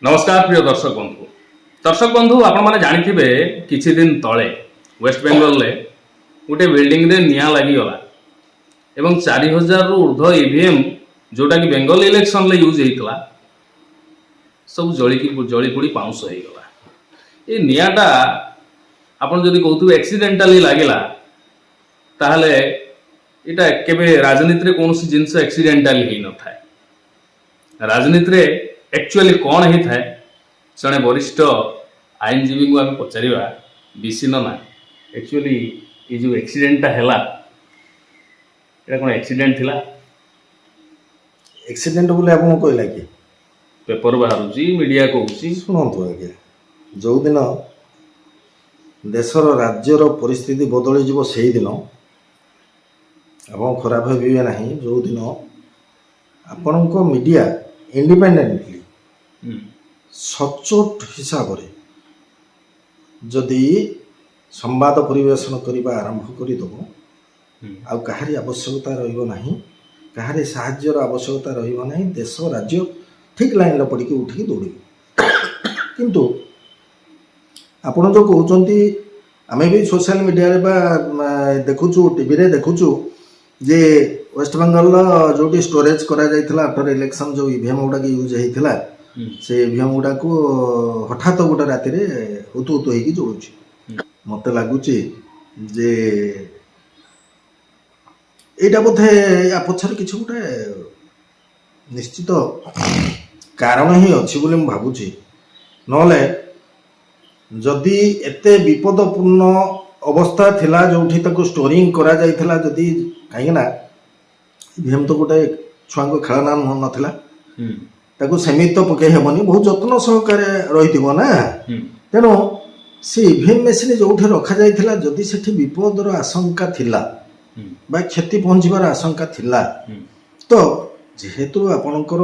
नमस्कार प्रिय दर्शक बंधु आपण मैंने जानी किछि दिन तले वेस्ट बेंगल रे गोटे बिल्डिंग रे निया लागिगला एवं 4000 रु ऊर्ध्व ईवीएम जोटा कि बेंगल इलेक्शन ले यूज होता सब जली पोड़ी पाउंस हो गला। ये नियाटा आपण जदि कहथु एक्सीडेंटली लागिला ताहले इटा केबे राजनीति रे कोनोसी जिंस एक्सीडेंटली ही न थाए। राजनीति रे एक्चुअली कौन ही थाए जड़े वरिष्ठ आईनजीवी को आम पचार विसी ना एक्चुअली ये जो एक्सीडेंटा है कौन एक्सीडेंट थिला एक्सीडेंट बोले आप कहला कि पेपर बाहर मीडिया कहूँ शुणु आज्ञा जो दिन देशर राज्यर परिस्थिति बदली जीव से दिन आप खराब भावे ना जो दिन आपण मीडिया इंडिपेंडेंटली सचोट हिसाब रे जदि संवाद परिवेशन करने आरंभ करदेव आ कहारी आवश्यकता रहा कहारी साहाय्यर आवश्यकता रहा देश राज्य ठीक लाइन पड़ी उठिक दौड़ किंतु आपण जो कहते आम भी सोशल मीडिया रे देखुचु टीवी रे देखुचु जे वेस्ट बेंगल जो स्टोरेज करा आफ्टर इलेक्शन जो ईवीएम गुड़ाक यूज होता से ईवीएम गुड़ाक हठात गोटे राति हुतु हुतु होगी जोड़ुची मत लगुच जे यहाँ बोधे या पछर किसी गोटे निश्चित कारण ही अच्छी बोली मुझे भावुची नले जदि एते विपदपूर्ण अवस्था थिला जोठी ताको स्टोरिंग करा जाइथिला जदि कहीं ना ईवीएम तो गोटे छुआ खेलना नाला ताको सेमित तो पकई हेबनी बहुत जत्न सहकारे रही ना तेणु से ईवीएम मेसीन जो रखा जाइथिला जदि सेठी विपदर आशंका थिला बा क्षति पहुँचबार आशंका थिला तो जेहेतु आपणकर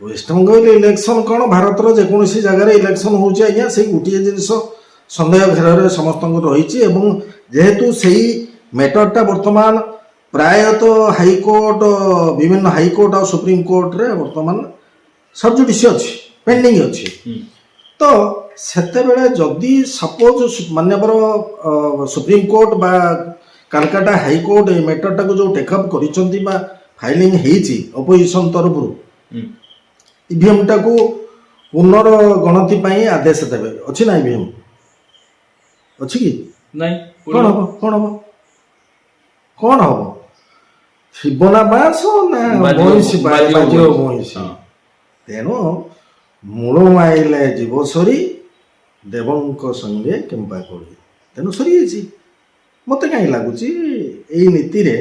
वेस्ट बेंगल इलेक्शन कौन भारतर जेकोसी जगार इलेक्शन होची आज्ञा से गोटे जिनस सन्देह घेर समस्त रही जेहेतु से मैटरटा वर्तमान प्रायतः हाईकोर्ट विभिन्न हाईकोर्ट और सुप्रीम कोर्ट रे वर्तमान सबजुडिस अच्छी पेंडिंग अच्छी तो सेते बेले जदि सपोज मान्यवर सुप्रीम कोर्ट बा कलकाता हाईकोर्ट ए मैटरटा को जो टेकअप करिसंती बा फाइलिंग हेची अपोजिशन तरफ ईवीएम टा को पुनर्गणति पाई आदेश देवे अच्छी ना ईवीएम अच्छी कि नहीं कौन हम कौन हम कौन हम थिबना बास ना महीसी बाजियो महीसी तेणु मूल माइले जीव सरी देवंक संगे केम्पा करी तेणु सरी मत कहीं लगुच नीति रे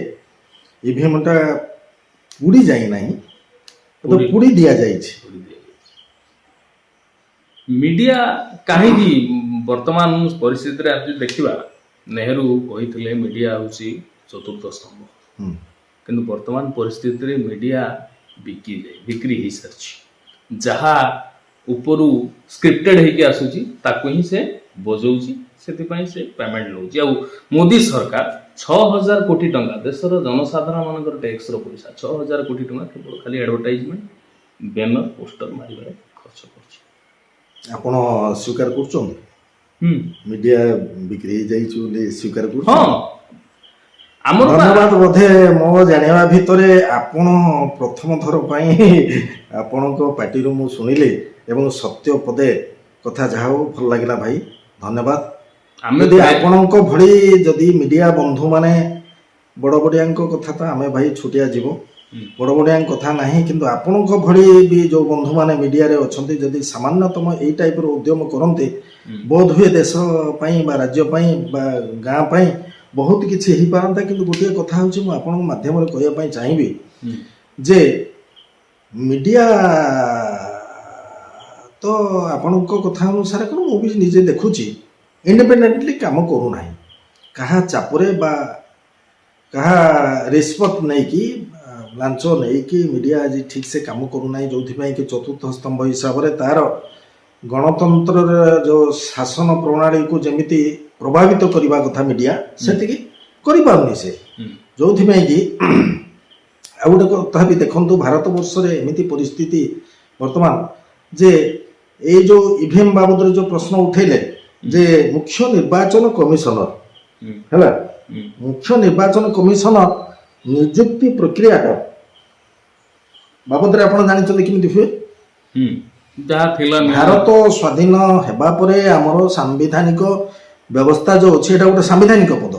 ईवीएम टा पुड़ी जाई नहीं तो पुड़ी दिया जाइए मीडिया कहीं वर्तमान परिस्थिति रे आप देखिबा नेहरू कही मीडिया हूँ चतुर्थ स्तंभ किंतु वर्तमान परिस्थिति रे मीडिया बिक्री हो सारी जहाँ उपरू स्क्रिप्टेड होगी आसूची ताकू ही से बजाऊँगी से पेमेंट नौची आ मोदी सरकार 6000 कोटी टंका देशर जनसाधारण मान टैक्स पैसा 6000 कोटी टंका केवल खाली एडवर्टाइजमेंट बैनर पोस्टर मारे खर्च कर आपण स्वीकार कर मीडिया बिक्री जाइए स्वीकार कर धन्यवाद बोधे मो जाना भितर आपण प्रथम थर आपण पार्टी मु शुणिले एवं सत्य पदे कथा जहा भल लगे भाई धन्यवाद यदि आपण भली जदि मीडिया बंधु माने बड़ बड़िया कथा तो आम भाई छुटिया जीव बड़ बड़िया कथा ना कि आपण भली भी जो बंधु माने मीडिया रे अच्छे जदि सामान्यतम यही टाइप उद्यम करते बोध हुए देश राज्य गाँ बहुत किसी हो पारता कि गोटे कथा हूँ माध्यम कहवाई चाहिए जे मीडिया तो आपण कथा अनुसार कौन मुझे निजे देखुची इंडिपेंडेंटली काम करूना क्या चापरे बा क्या रिस्पेक्ट नहीं कि लांच नहीं कि मीडिया आज ठीक से काम करूना जो कि चतुर्थ स्तंभ हिसाब से तार गणतंत्र जो शासन प्रणाली को जमीती प्रभावित करने कथा मीडिया से करें से जो कि आ गोटे कथा भी देखु भारत वर्ष एमती परिस्थिति वर्तमान जे এই যে ইভিএম বাবদରେ जो प्रश्न उठेले जे मुख्य निर्वाचन कमिशनर ହେଲା मुख्य निर्वाचन कमिशनर नियुक्ति प्रक्रिया बाबदରେ ଆପଣ ଜାଣିଛନ୍ତି କେମିତି ହୁଏ? ଯାହା ଥିଲା ଭାରତ ସ୍ୱାଧୀନ ହେବା ପରେ ଆମର ସାମ୍ବିଧାନିକ ବ୍ୟବସ୍ଥା ଯୋଉ ଅଛି ଏଟା ଗୋଟେ ସାମ୍ବିଧାନିକ ପଦ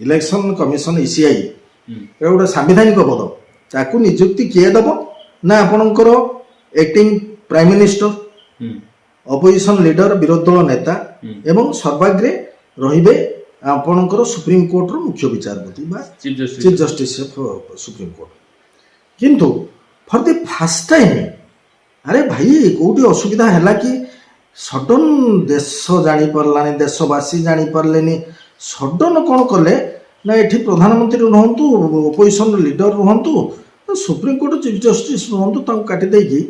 ଇଲେକ୍ସନ କମିଶନ ଇସିଆଇ ଏଟା ଗୋଟେ ସାମ୍ବିଧାନିକ ପଦ ତାକୁ ନିଯୁକ୍ତି କିଏ ଦବ ନା ଆପଣଙ୍କର acting prime minister opposition leader ବିରୋଧୀ ଦଳ ନେତା ଏବଂ ସର୍ବାଗ୍ରେ ରହିବେ ଆପଣଙ୍କର ସୁପ୍ରିମକୋର୍ଟର ମୁଖ୍ୟ ବିଚାରପତି ବା ଚିଫ ଜଷ୍ଟିସ ଅଫ ସୁପ୍ରିମକୋର୍ଟ। କିନ୍ତୁ ଫର ଦି ଫାର୍ଷ୍ଟ ଟାଇମ୍ ଆରେ ଭାଇ କୋଉଠି ଅସୁବିଧା ହେଲା କି ସଡନ ଦେଶ ଜାଣିପାରିଲାନି ଦେଶବାସୀ ଜାଣିପାରିଲେନି ସଡନ କ'ଣ କଲେ ନା ଏଠି ପ୍ରଧାନମନ୍ତ୍ରୀ ରୁହନ୍ତୁ ଅପୋଜିସନ ଲିଡର ରୁହନ୍ତୁ ସୁପ୍ରିମକୋର୍ଟ ଚିଫ ଜଷ୍ଟିସ ରୁହନ୍ତୁ ତାଙ୍କୁ କାଟି ଦେଇକି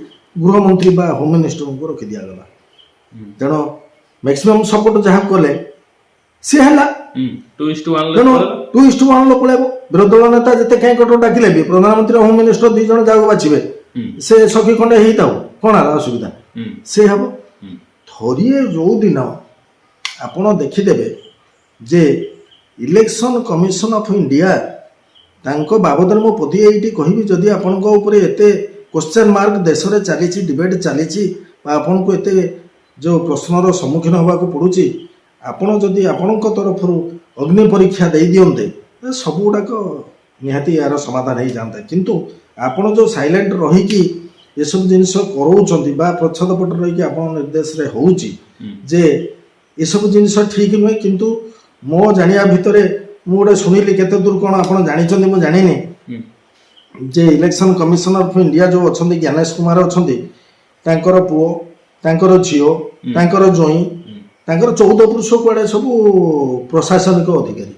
ଗୃହମନ୍ତ୍ରୀ ବା ହୋମ ମିନିଷ୍ଟରଙ୍କୁ ରଖି ଦିଆଗଲା। ତେଣୁ ମ୍ୟାକ୍ସିମମ୍ ସପୋର୍ଟ ଯାହା କଲେ ସେ ହେଲା ତେଣୁ 2:1 ପଳେଇବ ବିରୋଧୀ ଦଳ ନେତା ଯେତେ କାହିଁ କଟକ ଡାକିଲେ ବି ପ୍ରଧାନମନ୍ତ୍ରୀ ହୋମ ମିନିଷ୍ଟର 2 ଜଣ ଯାହାକୁ ବାଛିବେ ସେ ସଖୀ ଖଣ୍ଡେ ହେଇଥାଉ କ'ଣ ହେଲା ଅସୁବିଧା ସେ ହେବ। ଥରିଏ ଯୋଉ ଦିନ ଆପଣ ଦେଖିଦେବେ ଯେ ଇଲେକ୍ସନ କମିଶନ ଅଫ ଇଣ୍ଡିଆ ତାଙ୍କ ବାବଦରେ ମୁଁ ପଦିଏ ଏଇଠି କହିବି ଯଦି ଆପଣଙ୍କ ଉପରେ ଏତେ କ୍ୱେଶ୍ଚନ ମାର୍କ ଦେଶରେ ଚାଲିଛି ଡିବେଟ୍ ଚାଲିଛି ବା ଆପଣଙ୍କୁ ଏତେ ଯେଉଁ ପ୍ରଶ୍ନର ସମ୍ମୁଖୀନ ହେବାକୁ ପଡ଼ୁଛି ଆପଣ ଯଦି ଆପଣଙ୍କ ତରଫରୁ ଅଗ୍ନି ପରୀକ୍ଷା ଦେଇ ଦିଅନ୍ତେ ସବୁଗୁଡ଼ାକ ନିହାତି ଏହାର ସମାଧାନ ହେଇଯାଆନ୍ତା। କିନ୍ତୁ ଆପଣ ଯେଉଁ ସାଇଲେଣ୍ଟ ରହିକି ଏସବୁ ଜିନିଷ କରାଉଛନ୍ତି ବା ପ୍ରଚ୍ଛଦ ପଟେ ରହିକି ଆପଣ ନିର୍ଦ୍ଦେଶରେ ହେଉଛି ଯେ ଏସବୁ ଜିନିଷ ଠିକ୍ ନୁହେଁ। କିନ୍ତୁ ମୋ ଜାଣିବା ଭିତରେ ମୁଁ ଗୋଟେ ଶୁଣିଲି କେତେ ଦୂର କ'ଣ ଆପଣ ଜାଣିଛନ୍ତି ମୁଁ ଜାଣିନି ଯେ ଇଲେକ୍ସନ କମିଶନର ଅଫ୍ ଇଣ୍ଡିଆ ଯେଉଁ ଅଛନ୍ତି ଜ୍ଞାନେଶ କୁମାର ଅଛନ୍ତି ତାଙ୍କର ପୁଅ ତାଙ୍କର ଝିଅ ତାଙ୍କର ଜ୍ୱାଇଁ ତାଙ୍କର 14 ପୁରୁଷ କୁଆଡ଼େ ସବୁ ପ୍ରଶାସନିକ ଅଧିକାରୀ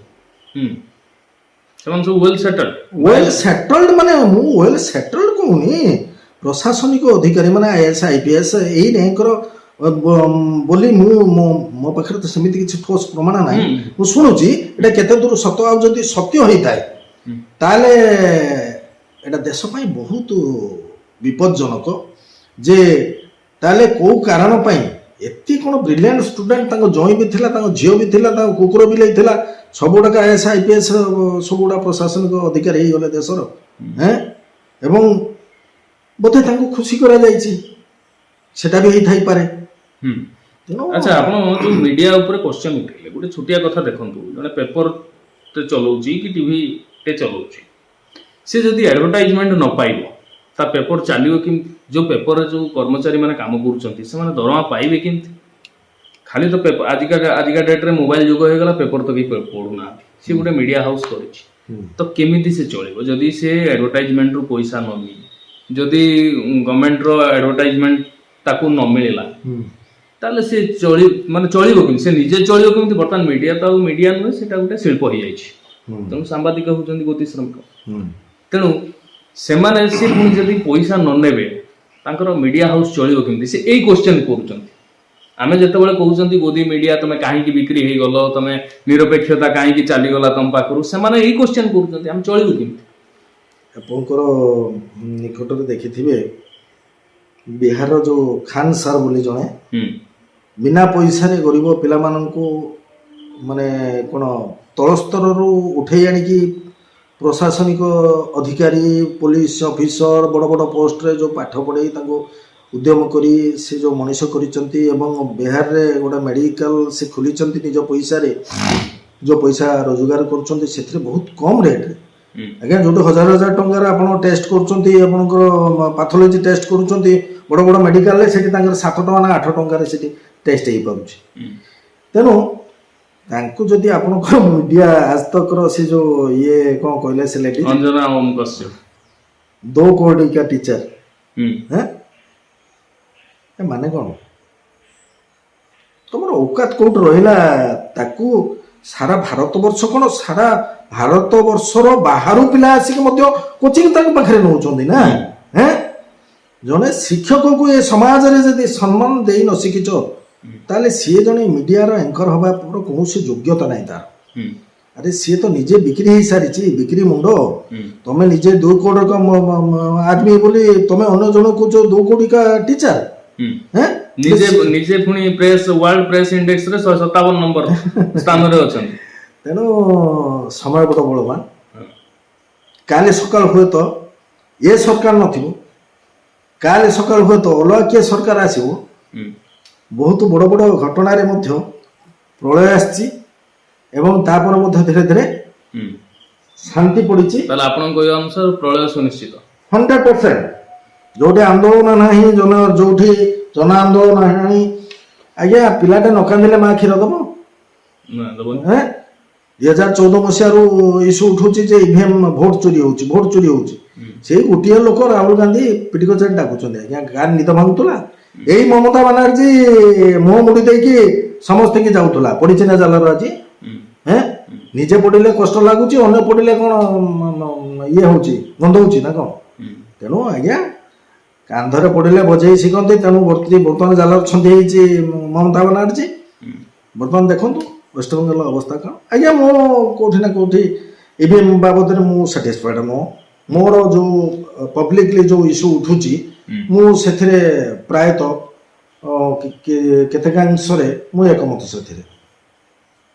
ସେମାନେ ସବୁ ୱେଲ୍ ସେଟଲ୍ଡ ମାନେ ମୁଁ ୱେଲ୍ ସେଟଲ୍ଡ କହୁନି ପ୍ରଶାସନିକ ଅଧିକାରୀ ମାନେ IAS IPS ଏଇ ର୍ୟାଙ୍କର ବୋଲି ମୋ ପାଖରେ ତ ସେମିତି କିଛି ଠୋସ୍ ପ୍ରମାଣ ନାହିଁ ମୁଁ ଶୁଣୁଛି ଏଇଟା କେତେ ଦୂର ସତ ଆଉ ଯଦି ସତ୍ୟ ହେଇଥାଏ ତାହେଲେ ଏଇଟା ଦେଶ ପାଇଁ ବହୁତ ବିପଜ୍ଜନକ ଯେ ତାହେଲେ କୋଉ କାରଣ ପାଇଁ ଏତେ କ'ଣ ବ୍ରିଲିଆଣ୍ଟ ଷ୍ଟୁଡେଣ୍ଟ ତାଙ୍କ ଜ୍ୱାଇଁ ବି ଥିଲା ତାଙ୍କ ଝିଅ ବି ଥିଲା ତାଙ୍କ କୁକୁର ବିଲେଇ ଥିଲା ସବୁଗୁଡ଼ାକ IAS IPS ସବୁଗୁଡ଼ା ପ୍ରଶାସନିକ ଅଧିକାରୀ ହେଇଗଲେ ଦେଶର ଏବଂ ବୋଧେ ତାଙ୍କୁ ଖୁସି କରାଯାଇଛି ସେଟା ବି ହେଇଥାଇପାରେ। ଆଚ୍ଛା ଆପଣ ଯୋଉ ମିଡିଆ ଉପରେ କ୍ୱେଶ୍ଚନ ଉଠେଇଲେ ଗୋଟେ ଛୋଟିଆ କଥା ଦେଖନ୍ତୁ ଜଣେ ପେପରଟେ ଚଲାଉଛି କି ଟିଭିଟେ ଚଲାଉଛି ସେ ଯଦି ଆଡଭର୍ଟାଇଜମେଣ୍ଟ ନ ପାଇବ ତା ପେପର ଚାଲିବ କେମିତି? ଯେଉଁ ପେପରରେ ଯେଉଁ କର୍ମଚାରୀ ମାନେ କାମ କରୁଛନ୍ତି ସେମାନେ ଦରମା ପାଇବେ କେମିତି? ଖାଲି ତ ପେପର ଆଜିକା ଡେଟ୍ରେ ମୋବାଇଲ ଯୁଗ ହେଇଗଲା ପେପର ତ କେହି ପଢୁନାହାନ୍ତି ସେ ଗୋଟେ ମିଡିଆ ହାଉସ୍ କରିଛି ତ କେମିତି ସେ ଚଳିବ ଯଦି ସେ ଆଡଭର୍ଟାଇଜମେଣ୍ଟରୁ ପଇସା ନ ନିଏ ଯଦି ଗଭର୍ଣ୍ଣମେଣ୍ଟର ଆଡଭର୍ଟାଇଜମେଣ୍ଟ ତାକୁ ନ ମିଳିଲା ତାହେଲେ ସେ ଚଳିବ କେମିତି ସେ ନିଜେ ଚଳିବ କେମିତି? ବର୍ତ୍ତମାନ ମିଡିଆ ତ ଆଉ ମିଡିଆ ନୁହେଁ ସେଟା ଗୋଟେ ଶିଳ୍ପ ହେଇଯାଇଛି ତେଣୁ ସାମ୍ବାଦିକ ହଉଛନ୍ତି ଗୋତି ଶ୍ରମିକ ତେଣୁ ସେମାନେ ସେ ପୁଣି ଯଦି ପଇସା ନ ନେବେ ତାଙ୍କର ମିଡିଆ ହାଉସ୍ ଚଳିବ କେମିତି? ସେ ଏଇ କ୍ୱେଶ୍ଚନ କରୁଛନ୍ତି। ଆମେ ଯେତେବେଳେ କହୁଛନ୍ତି ଗୋଦି ମିଡିଆ ତମେ କାହିଁକି ବିକ୍ରି ହେଇଗଲ ତମେ ନିରପେକ୍ଷତା କାହିଁକି ଚାଲିଗଲା ତମ ପାଖରୁ ସେମାନେ ଏଇ କ୍ୱେଶ୍ଚନ କରୁଛନ୍ତି ଆମେ ଚଳିବୁ କେମିତି? ଆପଣଙ୍କର ନିକଟରେ ଦେଖିଥିବେ ବିହାରର ଯେଉଁ ଖାନ ସାର୍ ବୋଲି ଜଣେ ବିନା ପଇସାରେ ଗରିବ ପିଲାମାନଙ୍କୁ ମାନେ କ'ଣ ତଳ ସ୍ତରରୁ ଉଠେଇ ଆଣିକି ପ୍ରଶାସନିକ ଅଧିକାରୀ ପୋଲିସ ଅଫିସର ବଡ଼ ବଡ଼ ପୋଷ୍ଟରେ ଯେଉଁ ପାଠ ପଢ଼େଇ ତାଙ୍କୁ ଉଦ୍ୟମ କରି ସେ ଯେଉଁ ମଣିଷ କରିଛନ୍ତି ଏବଂ ବିହାରରେ ଗୋଟେ ମେଡ଼ିକାଲ ସେ ଖୋଲିଛନ୍ତି ନିଜ ପଇସାରେ ଯେଉଁ ପଇସା ରୋଜଗାର କରୁଛନ୍ତି ସେଥିରେ ବହୁତ କମ୍ ରେଟ୍ରେ ଆଜ୍ଞା ଯୋଉଠି 1000 ଟଙ୍କାରେ ଆପଣ ଟେଷ୍ଟ କରୁଛନ୍ତି ଆପଣଙ୍କର ପାଥୋଲୋଜି ଟେଷ୍ଟ କରୁଛନ୍ତି ବଡ଼ ବଡ଼ ମେଡ଼ିକାଲରେ ସେଠି ତାଙ୍କର 7 ଟଙ୍କା ନା 8 ଟଙ୍କାରେ ସେଠି ଟେଷ୍ଟ ହେଇପାରୁଛି। ତେଣୁ ତାଙ୍କୁ ଯଦି ଆପଣଙ୍କର ମିଡିଆ ଆଜତକର ସେ ଯୋଉ ଇଏ କ'ଣ କହିଲେ ସେ ଲେଡି ଅଞ୍ଜନା ଓମ୍ କଶ୍ୟପ 2 कोटी का टीचर ମାନେ କ'ଣ ତମର ଔକାତ କୋଉଠି ରହିଲା? ତାକୁ ସାରା ଭାରତବର୍ଷ କ'ଣ ସାରା ଭାରତବର୍ଷର ବାହାରୁ ପିଲା ଆସିକି ମଧ୍ୟ କୋଚିଂ ତାଙ୍କ ପାଖରେ ନେଉଛନ୍ତି ନା ଜଣେ ଶିକ୍ଷକକୁ ଏ ସମାଜରେ ଯଦି ସମ୍ମାନ ଦେଇ ନ ଶିଖିଛ ତାହେଲେ ସିଏ ଜଣେ ମିଡିଆର ଆଙ୍କର ହେବା କୌଣସି ଯୋଗ୍ୟତା ନାହିଁ ତାର। ଆରେ ସିଏ ତ ନିଜେ ବିକ୍ରି ହେଇସାରିଛି ବିକ୍ରି ମୁଣ୍ଡ ତମେ ନିଜେ 2 कोटी का आदमी बोली तमें अन्य जन कौच 2 कोटी का टीचर হ্যাঁ ନିଜେ ପୁଣି ପ୍ରେସ୍ ୱାର୍ଲଡ ପ୍ରେସ୍ ଇଣ୍ଡେକ୍ସ ରେ 157 ନମ୍ବର ସ୍ଥାନରେ ଅଛନ୍ତି। ତେଣୁ ସମୟ ବଡ଼ ବଳବାନ। କାଲି ସକାଳ ହୁଏତ ଏ ସରକାର ନଥିବ, କାଲି ସକାଳ ହୁଏତ ଅଲଗା କିଏ ସରକାର ଆସିବ। ବହୁତ ବଡ଼ ବଡ଼ ଘଟଣାରେ ମଧ୍ୟ ପ୍ରଳୟ ଆସିଛି ଏବଂ ତାପରେ ମଧ୍ୟ ଧୀରେ ଧୀରେ ଶାନ୍ତି ପଡ଼ିଛି। ତାହେଲେ ଆପଣଙ୍କ କହିବା ଅନୁସାରେ ପ୍ରଳୟ ସୁନିଶ୍ଚିତ 100%। ଯୋଉଠି ଆନ୍ଦୋଳନ ନାହିଁ, ଯୋଉଠି ଜନ ଆନ୍ଦୋଳନ ନାହିଁ, ଆଜ୍ଞା ପିଲାଟେ ନ କାନ୍ଦିଲେ ମା କ୍ଷୀର ଦବ? ନା ଦେବନି। 2014 ମସିହାରୁ ଇସ୍ୟୁ ଉଠୁଛି ଯେ ଇଭିଏମ୍ ଭୋଟ ଚୋରି ହଉଛି। ସେଇ ଗୋଟିଏ ଲୋକ ରାହୁଲ ଗାନ୍ଧୀ ପିଟି କଚେରୀ ଡାକୁଛନ୍ତି। ଆଜ୍ଞା ଗାଁ ନିଦ ଭାଙ୍ଗୁଥିଲା। ଏଇ ମମତା ବାନାର୍ଜୀ ମୁହଁ ମୁଡି ଦେଇକି ସମସ୍ତଙ୍କୁ ଯାଉଥିଲା। ପଡିଛି ନା ଜାଲର ଆଜି। ନିଜେ ପଡ଼ିଲେ କଷ୍ଟ ଲାଗୁଛି, ଅନ୍ୟ ପଡ଼ିଲେ କ'ଣ ଇଏ ହଉଛି, ଗନ୍ଧ ହଉଛି ନା କ'ଣ? ତେଣୁ ଆଜ୍ଞା କାନ୍ଧରେ ପଡ଼ିଲେ ବଜେଇ ଶିଖନ୍ତି। ତେଣୁ ବର୍ତ୍ତମାନ ଜାଲର ଛନ୍ଦି ହେଇଛି ମମତା ବାନାର୍ଜୀ। ବର୍ତ୍ତମାନ ଦେଖନ୍ତୁ ୱେଷ୍ଟବେଙ୍ଗଲ ଅବସ୍ଥା କ'ଣ। ଆଜ୍ଞା ମୁଁ କେଉଁଠି ନା କେଉଁଠି ଇଭିଏମ୍ ବାବଦରେ ମୁଁ ସାଟିସ୍ଫାଏଡ୍ ନୁହଁ। ମୋର ଯେଉଁ ପବ୍ଲିକଲି ଯେଉଁ ଇସ୍ୟୁ ଉଠୁଛି ମୁଁ ସେଥିରେ ପ୍ରାୟତଃ କେତେକାଂଶରେ ମୁଁ ଏକମତ ସେଥିରେ।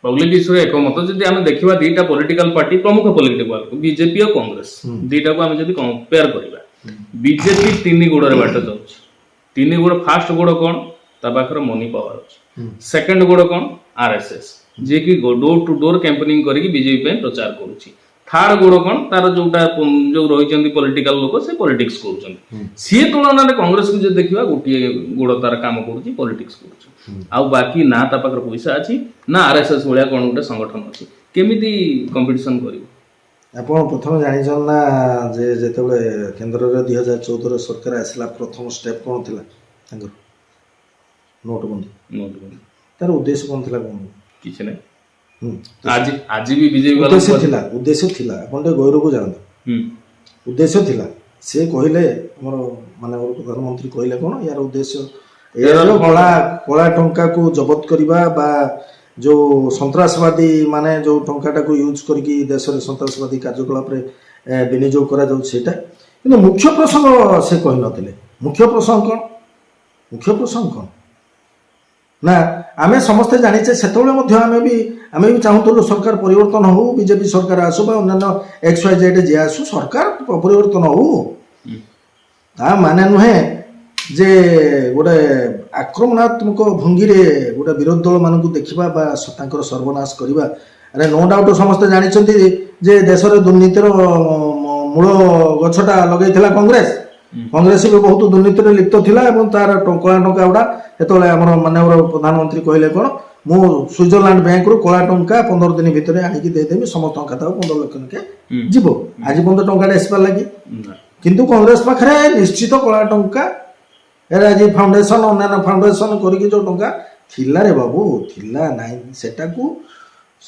ପବ୍ଲିକ ଇସ୍ୟୁରେ ଏକମତ। ଯଦି ଆମେ ଦେଖିବା ଦିଟା ପଲିଟିକାଲ ପାର୍ଟି, ପ୍ରମୁଖ ପଲିଟିକାଲ ବିଜେପି ଆଉ କଂଗ୍ରେସ, ଦିଟାକୁ ଆମେ ଯଦି କମ୍ପେୟାର କରିବା, ବିଜେପି 3 ଗୋଡ଼ରେ ବାଟ ଯାଉଛି। 3 ଗୋଡ଼, ଫାଷ୍ଟ ଗୋଡ଼ କ'ଣ? ତା ପାଖରେ ମନି ପାୱାର ଅଛି। ସେକେଣ୍ଡ ଗୋଡ଼ କ'ଣ? RSS, ଯିଏକି ଡୋର ଟୁ ଡୋର କ୍ୟାମ୍ପେନିଂ କରିକି ବିଜେପି ପାଇଁ ପ୍ରଚାର କରୁଛି। ଥାର୍ଡ ଗୋଡ଼ କ'ଣ? ତାର ଯୋଉ ରହିଛନ୍ତି ପଲିଟିକାଲ ଲୋକ, ସେ ପଲିଟିକ୍ସ କରୁଛନ୍ତି। ସିଏ ତୁଳନାରେ କଂଗ୍ରେସକୁ ଯଦି ଦେଖିବା, ଗୋଟିଏ ଗୋଡ଼ ତାର କାମ କରୁଛି, ପଲିଟିକ୍ସ କରୁଛି। ଆଉ ବାକି ନା ତା ପାଖରେ ପଇସା ଅଛି, ନା RSS ଭଳିଆ କ'ଣ ଗୋଟେ ସଂଗଠନ ଅଛି। କେମିତି କମ୍ପିଟିସନ କରିବ? ଆପଣ ପ୍ରଥମେ ଜାଣିଛନ୍ତି ନା ଯେ ଯେତେବେଳେ କେନ୍ଦ୍ରରେ 2014 ସରକାର ଆସିଲା, ପ୍ରଥମ ଷ୍ଟେପ୍ କ'ଣ ଥିଲା ତାଙ୍କର? ନୋଟବନ୍ଦୀ। ତାର ଉଦ୍ଦେଶ୍ୟ କ'ଣ ଥିଲା? କ'ଣ କିଛି ନାହିଁ। ଆଜି ବି ବିଜେପି ଉଦ୍ଦେଶ୍ୟ ଥିଲା ଆପଣ ଟିକେ ଗୌରବକୁ ଯାଆନ୍ତୁ। ଉଦ୍ଦେଶ୍ୟ ଥିଲା, ସେ କହିଲେ, ଆମର ମାନନୀୟ ପ୍ରଧାନମନ୍ତ୍ରୀ କହିଲେ କ'ଣ, ୟାର ଉଦ୍ଦେଶ୍ୟ କଳା ଟଙ୍କାକୁ ଜବତ କରିବା ବା ଯେଉଁ ସନ୍ତ୍ରାସବାଦୀ ମାନେ ଯେଉଁ ଟଙ୍କାଟାକୁ ୟୁଜ୍ କରିକି ଦେଶରେ ସନ୍ତ୍ରାସବାଦୀ କାର୍ଯ୍ୟକଳାପରେ ବିନିଯୋଗ କରାଯାଉଛି ସେଇଟା। କିନ୍ତୁ ମୁଖ୍ୟ ପ୍ରସଙ୍ଗ ସେ କହିନଥିଲେ। ମୁଖ୍ୟ ପ୍ରସଙ୍ଗ କ'ଣ ନା, ଆମେ ସମସ୍ତେ ଜାଣିଛେ ସେତେବେଳେ ମଧ୍ୟ ଆମେ ବି ଚାହୁଁଥିଲୁ ସରକାର ପରିବର୍ତ୍ତନ ହଉ, ବିଜେପି ସରକାର ଆସୁ ବା ଅନ୍ୟାନ୍ୟ XYZ ଯିଏ ଆସୁ, ସରକାର ପରିବର୍ତ୍ତନ ହଉ। ତା ମାନେ ନୁହେଁ ଯେ ଗୋଟେ ଆକ୍ରମଣାତ୍ମକ ଭଙ୍ଗୀରେ ଗୋଟେ ବିରୋଧୀ ଦଳମାନଙ୍କୁ ଦେଖିବା ବା ତାଙ୍କର ସର୍ବନାଶ କରିବା। ଆରେ ନୋ ଡାଉଟ୍ ସମସ୍ତେ ଜାଣିଛନ୍ତି ଯେ ଦେଶରେ ଦୁର୍ନୀତିର ମୂଳ ଗଛଟା ଲଗେଇଥିଲା କଂଗ୍ରେସ। କଂଗ୍ରେସ ବି ବହୁତ ଦୁର୍ନୀତିରେ ଲିପ୍ତ ଥିଲା ଏବଂ ତାର କଳା ଟଙ୍କା ଗୁଡ଼ା ଯେତେବେଳେ ଆମର ମାନ୍ୟବର ପ୍ରଧାନମନ୍ତ୍ରୀ କହିଲେ କ'ଣ, ମୁଁ ସୁଇଜରଲ୍ୟାଣ୍ଡ ବ୍ୟାଙ୍କରୁ କଳା ଟଙ୍କା 15 ଦିନ ଭିତରେ ଆଣିକି ଦେଇଦେବି, ସମସ୍ତଙ୍କ ଖାତାକୁ 15 ଲକ୍ଷ ଲେଖାଏଁ ଯିବ। ଆଜି ପର୍ଯ୍ୟନ୍ତ ଟଙ୍କାଟା ଆସିପାରିଲା ଲାଗି। କିନ୍ତୁ କଂଗ୍ରେସ ପାଖରେ ନିଶ୍ଚିତ କଳା ଟଙ୍କା, ଏରା ଆଜି ଫାଉଣ୍ଡେସନ, ଅନ୍ୟାନ୍ୟ ଫାଉଣ୍ଡେସନ କରିକି ଯେଉଁ ଟଙ୍କା ଥିଲା ରେ ବାବୁ, ଥିଲା ନାହିଁ।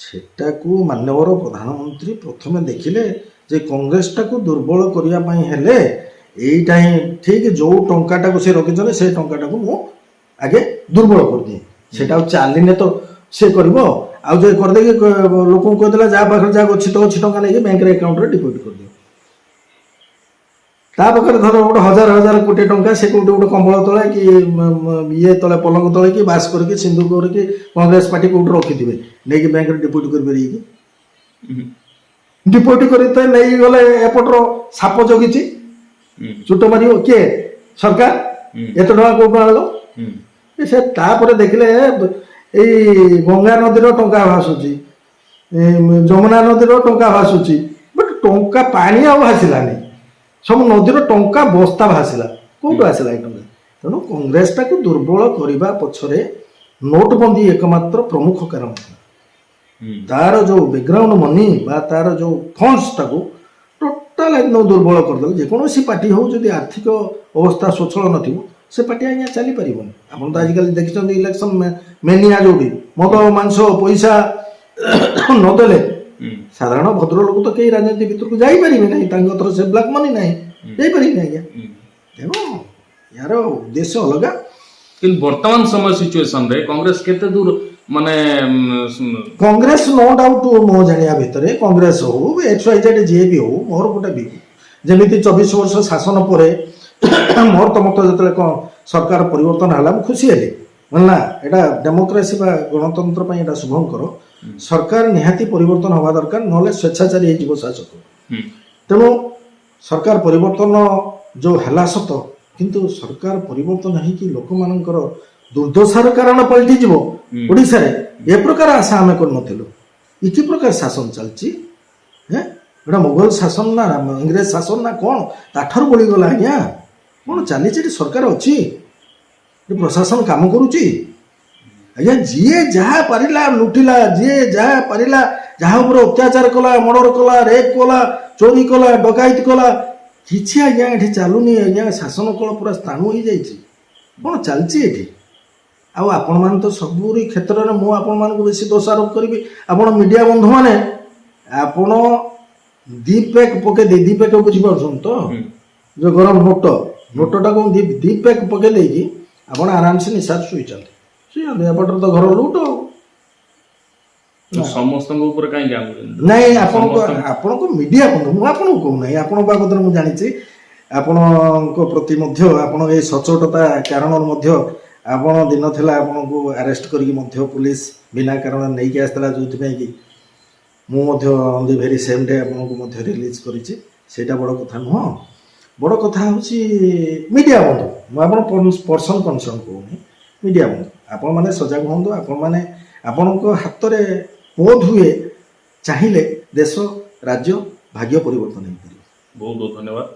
ସେଟାକୁ ମାନ୍ୟବର ପ୍ରଧାନମନ୍ତ୍ରୀ ପ୍ରଥମେ ଦେଖିଲେ ଯେ କଂଗ୍ରେସଟାକୁ ଦୁର୍ବଳ କରିବା ପାଇଁ ହେଲେ এইটা ହିଁ ଠିକ୍। ଯେଉଁ ଟଙ୍କାଟାକୁ ସେ ରଖିଛନ୍ତି ସେ ଟଙ୍କାଟାକୁ ମୁଁ ଆଗେ ଦୁର୍ବଳ କରିଦିଏ। ସେଟା ଆଉ ଚାଲିନେ ତ ସେ କରିବ। ଆଉ ଯେ କରିଦେଇକି ଲୋକଙ୍କୁ କହିଦେଲା ଯାହା ପାଖରେ ଯାହା ଅଛି ଟଙ୍କା ନେଇକି ବ୍ୟାଙ୍କରେ ଆକାଉଣ୍ଟରେ ଡିପୋଜିଟ୍ କରିଦିଅ। ତା ପାଖରେ ଧର ଗୋଟେ ହଜାର କୋଟି ଟଙ୍କା, ସେ କୋଉଠି ଗୋଟେ କମ୍ବଳ ତଳେ କି ଇଏ ତଳେ, ପଲଙ୍କ ତଳେ କି ବାସ କରିକି ସିନ୍ଦୁକ କରିକି କଂଗ୍ରେସ ପାର୍ଟି କୋଉଠି ରଖିଥିବେ, ନେଇକି ବ୍ୟାଙ୍କରେ ଡିପୋଜିଟ୍ କରିପାରିବେ କି? ଡିପୋଜିଟ୍ କରି ତ ନେଇକି ଗଲେ ଏପଟର ସାପ ଜଗିଛି, ଚୁଟ ମାରିବ କିଏ? ସରକାର। ଏତେ ଟଙ୍କା କୋଉଠୁ ଆଣିଲ? ସେ ତାପରେ ଦେଖିଲେ ଏଇ ଗଙ୍ଗା ନଦୀର ଟଙ୍କା ଭାସୁଛି, ଯମୁନା ନଦୀର ଟଙ୍କା ଭାସୁଛି, ବଟ୍ ଟଙ୍କା ପାଣି ଆଉ ଭାସିଲାନି। ସବୁ ନଦୀର ଟଙ୍କା ବସ୍ତା ଭାସିଲା। କୋଉଠୁ ଆସିଲା ଏଇ ଟଙ୍କା? ତେଣୁ କଂଗ୍ରେସଟାକୁ ଦୁର୍ବଳ କରିବା ପଛରେ ନୋଟବନ୍ଦୀ ଏକମାତ୍ର ପ୍ରମୁଖ କାରଣ ଥିଲା। ତାର ଯେଉଁ ବ୍ୟାକଗ୍ରାଉଣ୍ଡ ମନି ବା ତାର ଯେଉଁ ଫଣ୍ଡସଟାକୁ ଟୋଟାଲ ଏକଦମ ଦୁର୍ବଳ କରିଦେଲେ। ଯେକୌଣସି ପାର୍ଟି ହଉ, ଯଦି ଆର୍ଥିକ ଅବସ୍ଥା ସ୍ୱଚ୍ଛଳ ନଥିବ ସେ ପାର୍ଟି ଆଜ୍ଞା ଚାଲିପାରିବନି। ଆପଣ ତ ଆଜିକାଲି ଦେଖିଛନ୍ତି ଇଲେକ୍ସନ ମେନିଆ, ଯୋଉଠି ମଦ ମାଂସ ପଇସା ନଦେଲେ ସାଧାରଣ ଭଦ୍ରଲୋକ ତ କେହି ରାଜନୀତି ଭିତରକୁ ଯାଇପାରିବେ ନାହିଁ। ତାଙ୍କ କତର ସେ ବ୍ଲାକ୍ ମନି ନାହିଁ, ଯାଇପାରିବେନି ଆଜ୍ଞା। ତେଣୁ ୟାର ଉଦ୍ଦେଶ୍ୟ ଅଲଗା। କିନ୍ତୁ ବର୍ତ୍ତମାନ ସମୟ ସିଚୁଏସନରେ କଂଗ୍ରେସ କେତେ ଦୂର, ମାନେ କଂଗ୍ରେସ ନୋ ଡାଉଟ୍ ମୋ ଜାଣିବା ଭିତରେ କଂଗ୍ରେସ ହଉ XYZ ଯିଏ ବି ହଉ, ମୋର ଗୋଟେ ବି ଯେମିତି 24 ବର୍ଷ ଶାସନ ପରେ ମୋର ତ ମତ ଯେତେବେଳେ ସରକାର ପରିବର୍ତ୍ତନ ହେଲା ମୁଁ ଖୁସି ହେଲି ନା ଏଇଟା ଡେମୋକ୍ରାସି ବା ଗଣତନ୍ତ୍ର ପାଇଁ ଏଇଟା ଶୁଭଙ୍କର ସରକାର ନିହାତି ପରିବର୍ତ୍ତନ ହେବା ଦରକାର ନହେଲେ ସ୍ୱେଚ୍ଛାଚାରୀ ହେଇଯିବ ଶାସକ ତେଣୁ ସରକାର ପରିବର୍ତ୍ତନ ଯେଉଁ ହେଲା ସତ କିନ୍ତୁ ସରକାର ପରିବର୍ତ୍ତନ ହେଇକି ଲୋକମାନଙ୍କର ଦୁର୍ଦ୍ଦଶାର କାରଣ ପାଲଟିଯିବ ଓଡ଼ିଶାରେ ଏ ପ୍ରକାର ଆଶା ଆମେ କରିନଥିଲୁ ଏ କି ପ୍ରକାର ଶାସନ ଚାଲିଛି ଏଇଟା ମୋଗଲ ଶାସନ ନା ଇଂରେଜ ଶାସନ ନା କ'ଣ ତାଠାରୁ ବଳିଗଲା ଆଜ୍ଞା କ'ଣ ଚାଲିଛି ଏଠି ସରକାର ଅଛି ଏ ପ୍ରଶାସନ କାମ କରୁଛି ଆଜ୍ଞା ଯିଏ ଯାହା ପାରିଲା ଲୁଟିଲା ଯିଏ ଯାହା ପାରିଲା ଯାହା ଉପରେ ଅତ୍ୟାଚାର କଲା ମର୍ଡର କଲା ରେପ୍ କଲା ଚୋରି କଲା ଡକାୟତ କଲା କିଛି ଆଜ୍ଞା ଏଠି ଚାଲୁନି ଆଜ୍ଞା ଶାସନ କଳ ପୁରା ସ୍ଥାଣୁ ହେଇଯାଇଛି କ'ଣ ଚାଲିଛି ଏଠି ଆଉ ଆପଣମାନେ ତ ସବୁରି କ୍ଷେତ୍ରରେ ମୁଁ ଆପଣମାନଙ୍କୁ ବେଶୀ ଦୋଷାରୋପ କରିବି ଆପଣ ମିଡ଼ିଆ ବନ୍ଧୁମାନେ ଆପଣ ଦି ପ୍ୟାକ୍ ପକେଇ ଦେଇ ଦି ପ୍ୟାକ୍ ବୁଝିପାରୁଛନ୍ତି ତ ଯେଉଁ ଗରମ ନୋଟଟାକୁ ଦି ପ୍ୟାକ୍ ପକେଇ ଦେଇକି ଆପଣ ଆରାମସେ ନିଶାରେ ଶୋଇଛନ୍ତି ଏପଟରେ ତ ଘର ଲୁଟ ଆଉ ସମସ୍ତଙ୍କ ଉପରେ କାହିଁକି ନାଇଁ ଆପଣଙ୍କ ମିଡ଼ିଆ ବନ୍ଧୁ ମୁଁ ଆପଣଙ୍କୁ କହୁନାହିଁ ଆପଣଙ୍କ ବାବଦରେ ମୁଁ ଜାଣିଛି ଆପଣଙ୍କ ପ୍ରତି ମଧ୍ୟ ଆପଣ ଏଇ ସଚ୍ଚୋଟତା କାରଣରୁ ମଧ୍ୟ ଆପଣ ଦିନ ଥିଲା ଆପଣଙ୍କୁ ଆରେଷ୍ଟ କରିକି ମଧ୍ୟ ପୁଲିସ ବିନା କାରଣ ନେଇକି ଆସିଥିଲା ଯେଉଁଥିପାଇଁ କି ମୁଁ ମଧ୍ୟ on the very same day ଆପଣଙ୍କୁ ମଧ୍ୟ ରିଲିଜ୍ କରିଛି ସେଇଟା ବଡ଼ କଥା ନୁହଁ ବଡ଼ କଥା ହେଉଛି ମିଡ଼ିଆ ବନ୍ଧୁ ମୁଁ ଆପଣ ପର୍ସନ୍ କନସର୍ନ କହୁନି ମିଡ଼ିଆ ବନ୍ଧୁ ଆପଣମାନେ ସଜାଗ ହୁଅନ୍ତୁ ଆପଣମାନେ ଆପଣଙ୍କ ହାତରେ ବୋଧ ହୁଏ ଚାହିଁଲେ ଦେଶ ରାଜ୍ୟ ଭାଗ୍ୟ ପରିବର୍ତ୍ତନ ହେଇପାରିବ ବହୁତ ବହୁତ ଧନ୍ୟବାଦ।